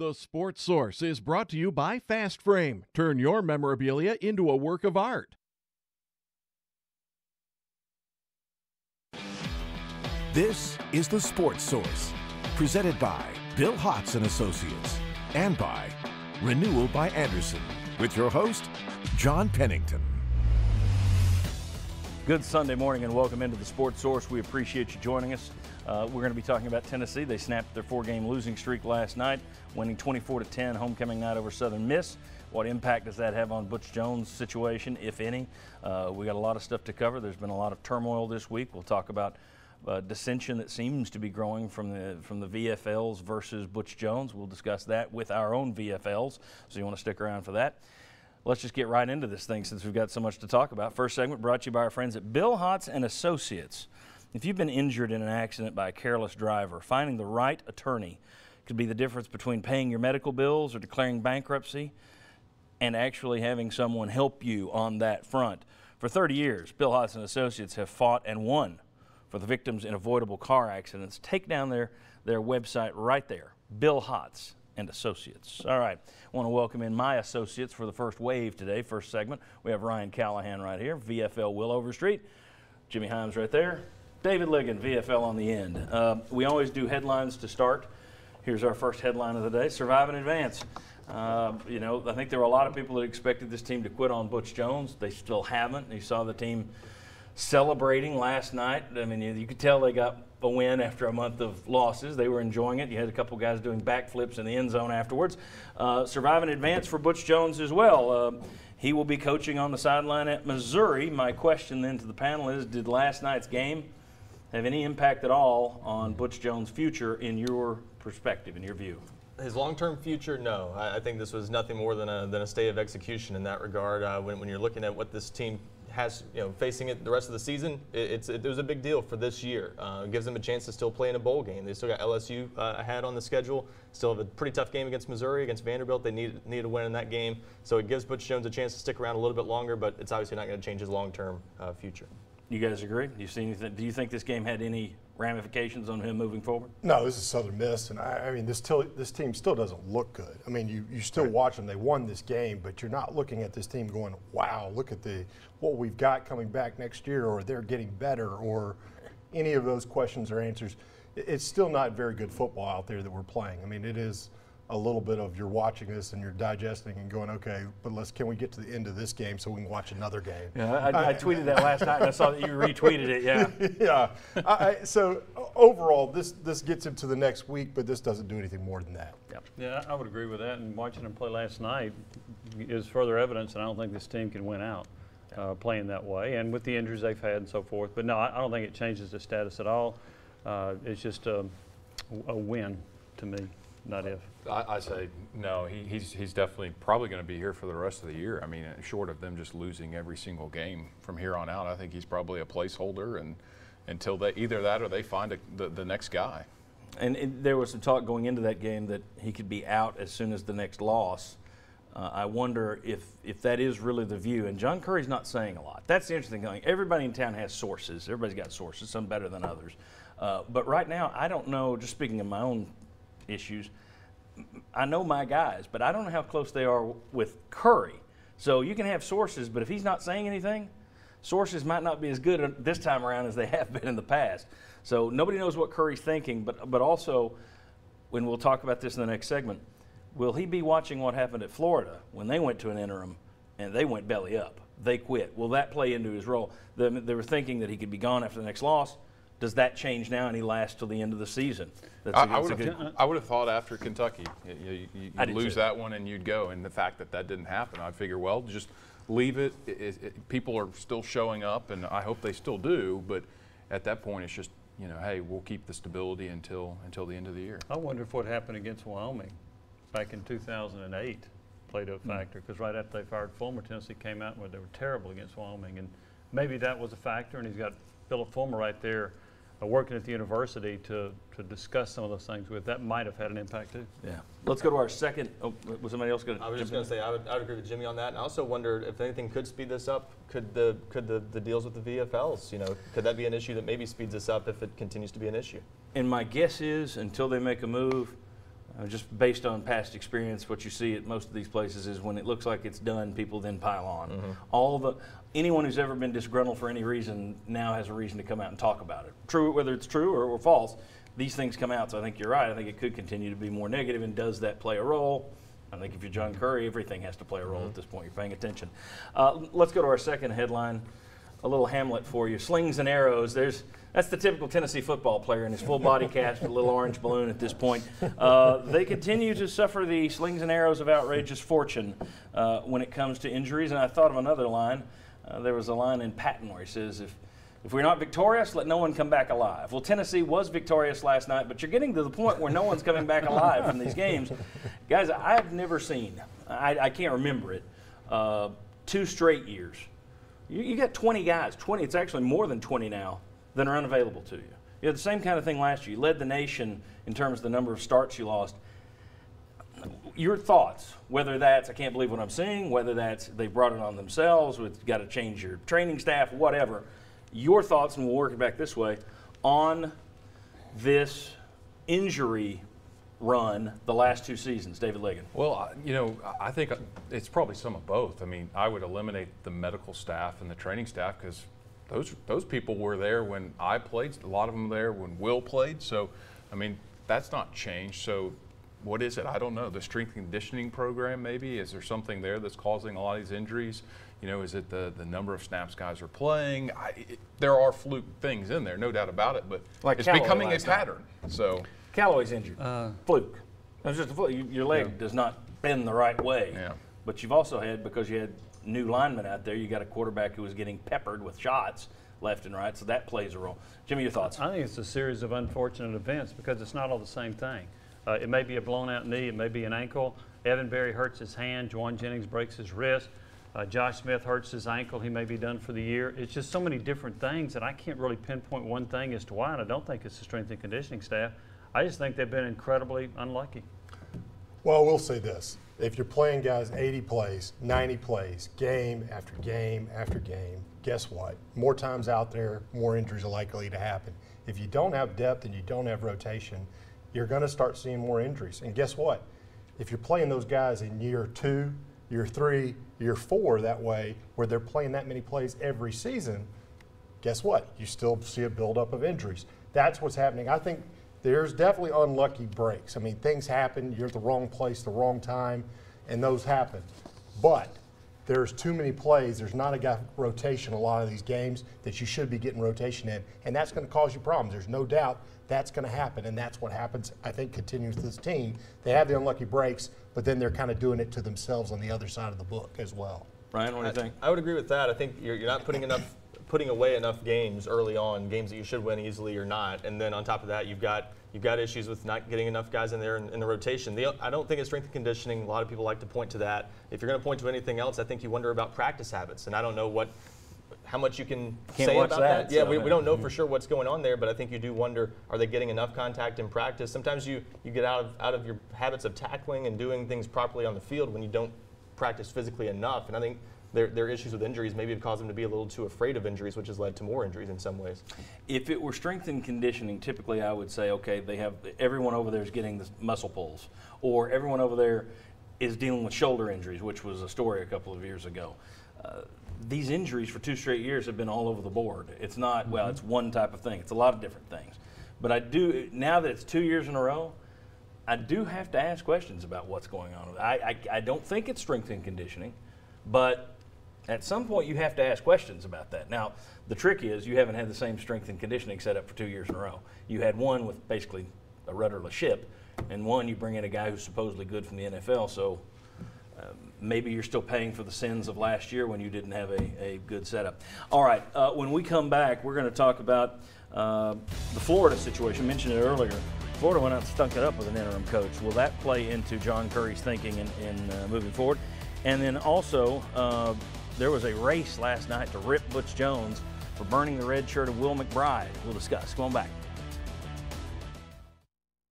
The Sports Source is brought to you by Fast Frame. Turn your memorabilia into a work of art. This is The Sports Source, presented by Bill Hotz and Associates, and by Renewal by Andersen, with your host, John Pennington. Good Sunday morning and welcome into The Sports Source. We appreciate you joining us. We're going to be talking about Tennessee. They snapped their four-game losing streak last night, winning 24-10 homecoming night over Southern Miss. What impact does that have on Butch Jones' situation, if any? We got a lot of stuff to cover. There's been a lot of turmoil this week. We'll talk about dissension that seems to be growing from the VFLs versus Butch Jones. We'll discuss that with our own VFLs, so you want to stick around for that. Let's just get right into this thing since we've got so much to talk about. First segment brought to you by our friends at Bill Hotz and Associates. If you've been injured in an accident by a careless driver, finding the right attorney could be the difference between paying your medical bills or declaring bankruptcy and actually having someone help you on that front. For 30 years, Bill Hotz and Associates have fought and won for the victims in avoidable car accidents. Take down their website right there, Bill Hotz and Associates. All right, I want to welcome in my associates for the first wave today, first segment. We have Ryan Callahan right here, VFL Will Overstreet, Jimmy Himes right there, David Ligon, VFL on the end. We always do headlines to start. Here's our first headline of the day, Survive in Advance. I think there were a lot of people that expected this team to quit on Butch Jones. They still haven't. You saw the team celebrating last night. I mean, you could tell they got a win after a month of losses. They were enjoying it. You had a couple guys doing backflips in the end zone afterwards. Survive in Advance for Butch Jones as well. He will be coaching on the sideline at Missouri. My question then to the panel is, did last night's game have any impact at all on Butch Jones' future in your perspective, in your view? His long-term future, no. I think this was nothing more than a state of execution in that regard. When you're looking at what this team has, facing it the rest of the season, it was a big deal for this year. It gives them a chance to still play in a bowl game. They still got LSU ahead on the schedule. Still have a pretty tough game against Missouri, against Vanderbilt. They need a win in that game. So it gives Butch Jones a chance to stick around a little bit longer, but it's obviously not going to change his long-term future. You guys agree? Do you think this game had any ramifications on him moving forward? No, this is Southern Miss, and I mean this team still doesn't look good. I mean, you still watch them. They won this game, but you're not looking at this team going, wow, look at what we've got coming back next year, or they're getting better, or any of those questions or answers. It's still not very good football out there that we're playing. I mean, it is a little bit of you're watching this and you're digesting and going, okay, but can we get to the end of this game so we can watch another game? Yeah, I tweeted that last night and I saw that you retweeted it, yeah. Yeah. So overall, this gets into the next week, but this doesn't do anything more than that. Yep. Yeah, I would agree with that. And watching them play last night is further evidence that I don't think this team can win out playing that way, and with the injuries they've had and so forth. But no, I don't think it changes the status at all. It's just a win to me, not if. I say no. He's definitely probably going to be here for the rest of the year. I mean, short of them just losing every single game from here on out, I think he's probably a placeholder, and until either that or they find the next guy. And there was some talk going into that game that he could be out as soon as the next loss. I wonder if that is really the view. And John Curry's not saying a lot. That's the interesting thing. Everybody in town has sources. Everybody's got sources, some better than others. But right now, I don't know, just speaking of my own issues, I know my guys, but I don't know how close they are with Curry. So you can have sources, but if he's not saying anything, sources might not be as good this time around as they have been in the past. So nobody knows what Curry's thinking, but also, when we'll talk about this in the next segment, will he be watching what happened at Florida when they went to an interim and they went belly up? They quit. Will that play into his role? They were thinking that he could be gone after the next loss. Does that change now and he lasts till the end of the season? I would have thought after Kentucky, you'd lose that one and you'd go. And the fact that didn't happen, I'd figure, well, just leave it. People are still showing up, and I hope they still do. But at that point, it's just, hey, we'll keep the stability until the end of the year. I wonder if what happened against Wyoming back in 2008 played a factor, because right after they fired Fulmer, Tennessee came out where they were terrible against Wyoming. And maybe that was a factor, and he's got Philip Fulmer right there working at the university to discuss some of those things with. That might have had an impact too. Yeah. Let's go to our second. Oh, was somebody else going to? I was just going to say I would agree with Jimmy on that. And I also wondered if anything could speed this up. Could the deals with the VFLs, could that be an issue that maybe speeds this up if it continues to be an issue? And my guess is until they make a move, Just based on past experience, what you see at most of these places is when it looks like it's done, people then pile on. Anyone who's ever been disgruntled for any reason now has a reason to come out and talk about it. True, whether it's true or false, these things come out. So I think you're right. I think it could continue to be more negative. And does that play a role? I think if you're John Currie, everything has to play a role at this point. You're paying attention. Let's go to our second headline. A little Hamlet for you. Slings and arrows. That's the typical Tennessee football player in his full body cast with a little orange balloon at this point. They continue to suffer the slings and arrows of outrageous fortune when it comes to injuries. And I thought of another line. There was a line in Patton where he says, if we're not victorious, let no one come back alive. Well, Tennessee was victorious last night, but you're getting to the point where no one's coming back alive from these games. Guys, I've never seen, I can't remember it, 2 straight years. You got 20 guys, it's actually more than 20 now, that are unavailable to you. You had the same kind of thing last year. You led the nation in terms of the number of starts you lost. Your thoughts, whether that's I can't believe what I'm seeing, whether that's they brought it on themselves, we've got to change your training staff, whatever. Your thoughts, and we'll work it back this way, on this injury run the last 2 seasons, David Ligon? Well, I think it's probably some of both. I mean, I would eliminate the medical staff and the training staff because those people were there when I played. A lot of them were there when Will played. So, I mean, that's not changed. So, what is it? I don't know. The strength and conditioning program, maybe? Is there something there that's causing a lot of these injuries? Is it the number of snaps guys are playing? There are fluke things in there, no doubt about it, but like it's Callaway becoming a pattern. So Callaway's injured. Fluke. It's just a fluke. Your leg does not bend the right way. Yeah. But you've also had, because you had new linemen out there, you got a quarterback who was getting peppered with shots left and right, so that plays a role. Jimmy, your thoughts? I think it's a series of unfortunate events because it's not all the same thing. It may be a blown-out knee. It may be an ankle. Evan Berry hurts his hand. Juwan Jennings breaks his wrist. Josh Smith hurts his ankle. He may be done for the year. It's just so many different things that I can't really pinpoint one thing as to why, and I don't think it's the strength and conditioning staff. I just think they've been incredibly unlucky. Well, we'll say this. If you're playing guys 80 plays, 90 plays, game after game after game, guess what? More times out there, more injuries are likely to happen. If you don't have depth and you don't have rotation, you're going to start seeing more injuries. And guess what? If you're playing those guys in year 2, year 3, year 4 that way, where they're playing that many plays every season, guess what? You still see a buildup of injuries. That's what's happening. I think there's definitely unlucky breaks. I mean, things happen. You're at the wrong place, the wrong time, and those happen. But there's too many plays. There's not enough rotation in a lot of these games that you should be getting rotation in, and that's going to cause you problems. There's no doubt that's going to happen, and that's what happens, I think, continues to this team. They have the unlucky breaks, but then they're kind of doing it to themselves on the other side of the book as well. Ryan, what do you think? I would agree with that. I think you're not putting away enough games early on, games that you should win easily or not, and then on top of that, you've got issues with not getting enough guys in there in the rotation. I don't think it's strength and conditioning. A lot of people like to point to that. If you're going to point to anything else, I think you wonder about practice habits, and I don't know how much you can say about that. Yeah, we don't know for sure what's going on there, but I think you do wonder, are they getting enough contact in practice? Sometimes you get out of your habits of tackling and doing things properly on the field when you don't practice physically enough, and I think there are issues with injuries. Maybe it caused them to be a little too afraid of injuries, which has led to more injuries in some ways. If it were strength and conditioning, typically I would say, okay, everyone over there is getting the muscle pulls, or everyone over there is dealing with shoulder injuries, which was a story a couple of years ago. These injuries for 2 straight years have been all over the board. It's not, well, it's one type of thing. It's a lot of different things. But now that it's 2 years in a row, I do have to ask questions about what's going on. I don't think it's strength and conditioning, but at some point you have to ask questions about that. Now, the trick is you haven't had the same strength and conditioning set up for 2 years in a row. You had one with basically a rudderless ship, and one you bring in a guy who's supposedly good from the NFL, so maybe you're still paying for the sins of last year when you didn't have a good setup. All right, when we come back, we're going to talk about the Florida situation. I mentioned it earlier. Florida went out and stunk it up with an interim coach. Will that play into John Currie's thinking in moving forward? And then also, there was a race last night to rip Butch Jones for burning the red shirt of Will McBride. We'll discuss. Come on back.